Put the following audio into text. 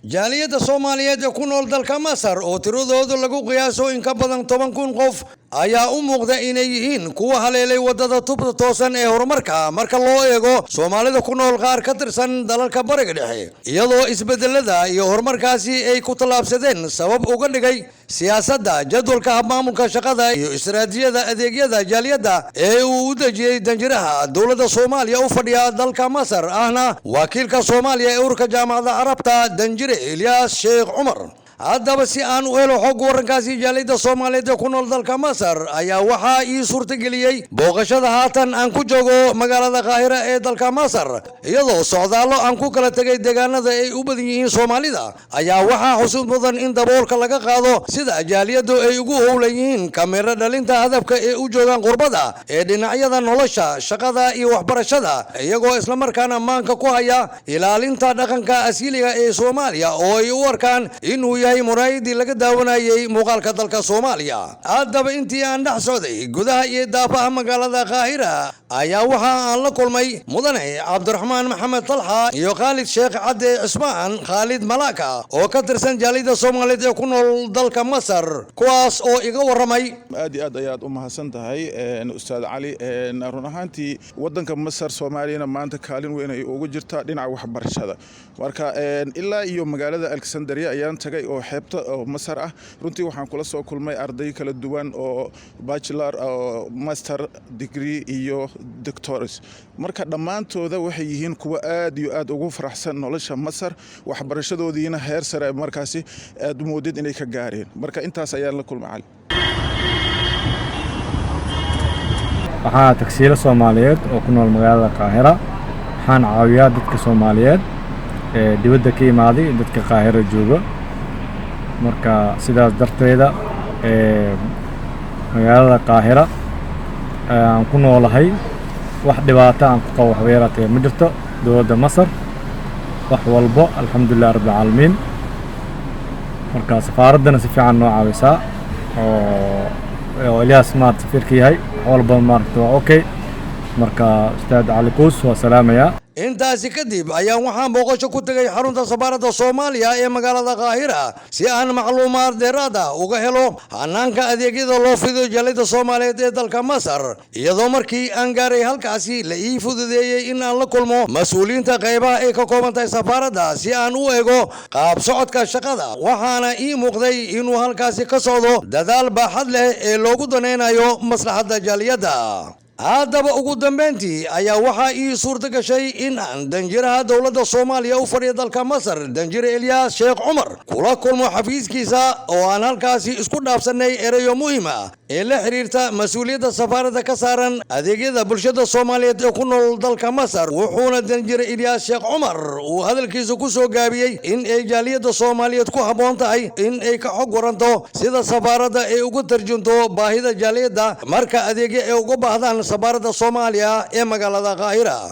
jaaliyadda Soomaaliyeed ee ku nool dalka Masar oo tiradoodu lagu qiyaaso in ka badan 10,000 qof ayaa u muuqda inay yihiin kuwa haleelay wadada tubta toosan ee horumarka marka loo eego Soomaalida ku nool qaar ka tirsan dalalka bariga dhexe iyadoo isbedelada iyo horumarkaasi ay ku talaabsadeen sabab uga dhigay siyaasadda jadwalka maamulka shaqada iyo istiraatiijiyada adeegyada jaaliyadda ee uu u dejiyay danjiraha dowladda Soomaaliya u fadhiya dalka Masar ahna wakiilka Soomaaliya ee ururka jaamacadda Carabta danjire Ilyas Sheikh Umar haddaba si aan u helo xog warankaasi jaaliyadda Soomaaliyeed ee ku nool dalka Masar ayaa waxaa ii suurtageliyay booqashada haatan aan ku joogo magaalada Qaahira ee dalka Masar iyadoo socdaallo aan ku kala tagay deegaanada ay u badan yihiin Soomaalida ayaa waxaa xusuud mudan in daboolka laga qaado sida jaaliyaddu ay ugu howlan yihiin kameera dhalinta hadafka ee u joogaan qurbada ee dhinacyada nolosha shaqada iyo waxbarashada iyagoo isla markaana maanka ku haya ilaalinta dhaqanka asiliga ee Soomaaliya oo ay u arkaan inuu yahay muraayadii laga daawanayay muuqaalka dalka Soomaaliya haddaba intii aan dhex socday gudaha iyo daafaha magaalada Qaahira ayaa waxa aan la kulmay mudane Cabdiraxmaan Maxamed Talxa iyo Khalid Sheikh Cadde Cismaan Khalid Malaka oo ka tirsan jaaliyadda Soomaaliyeed ee ku nool dalka Masar kuwaas oo iga waramay aad ayaad u mahadsan tahay Ustaad Cali run ahaantii wadanka Masar Soomaaliyana maanta kaalin weyn ay ugu jirtaa dhinaca waxbarashada marka ilaa iyo magaalada Alexandria ayaan tagay oo xeebta Masar ah runtii waxaan kula soo kulmay arday kala duwan oo bachelor master degree iyo doctorate marka dhamaantooda waxay yihiin kuwa aad iyo aad ugu faraxsan nolosha Masar waxbarashadoodiina heer sare markaasi aad u moodid inay ka gaareen marka intaas ayaan la kulmay waxaa tagsiilo Soomaaliyeed oo ku nool magaalada Qaahira waxaan caawiyaa dadka Soomaaliyeed ee dibadda ka imaaday dadka Qaahira jooga marka sidaas darteeda magaalada Qaahira aan ku noolahay wax dhibaato aan ku qabo wax weerartay ma jirto dowladda Masar wax walba alxamdulillah rabbil caalamiin marka safaaradana si fiican noo caawisaa oo Ilyas maad safiirka yahay walba marto okay marka Ustaad Cali Kuus waa salaamaya intaasi kadib ayaan waxaan booqasho ku tagay xarunta safaaradda Soomaaliya ee magaalada Qaahira si aan macluumaad dheeraad ah uga helo hanaanka adeegyada loo fidiyo jaaliyadda Soomaaliyeed ee dalka Masar iyadoo markii aan gaaray halkaasi la ii fududeeyay in aan la kulmo mas'uuliyiinta qaybaha ay ka kooban tahay safaaradda si aan u eego qaab socodka shaqada waxaana ii muuqday inuu halkaasi ka socdo dadaal baaxad leh ee loogu daneynayo maslaxadda jaaliyadda haddaba ugu dambeyntii ayaa waxaa ii suurta gashay in aan danjiraha dowladda Soomaaliya u fadhiya dalka Masar danjire Ilyas Sheikh Umar kula kulmo xafiiskiisa oo aan halkaasi isku dhaafsanay erayo muhiim ah ee la xiriirta mas'uuliyadda safaaradda ka saaran adeegyada bulshada Soomaaliyeed ee ku nool dalka Masar wuxuuna danjire Ilyas Sheikh Umar uu hadalkiisa ku soo gaabiyay in ay jaaliyadda Soomaaliyeed ku habboon tahay in ay ka xog waranto sida safaaradda ay uga tarjunto baahida jaaliyadda marka adeegyo ay uga baahdaan safaaradda Soomaaliya ee magaalada Qaahira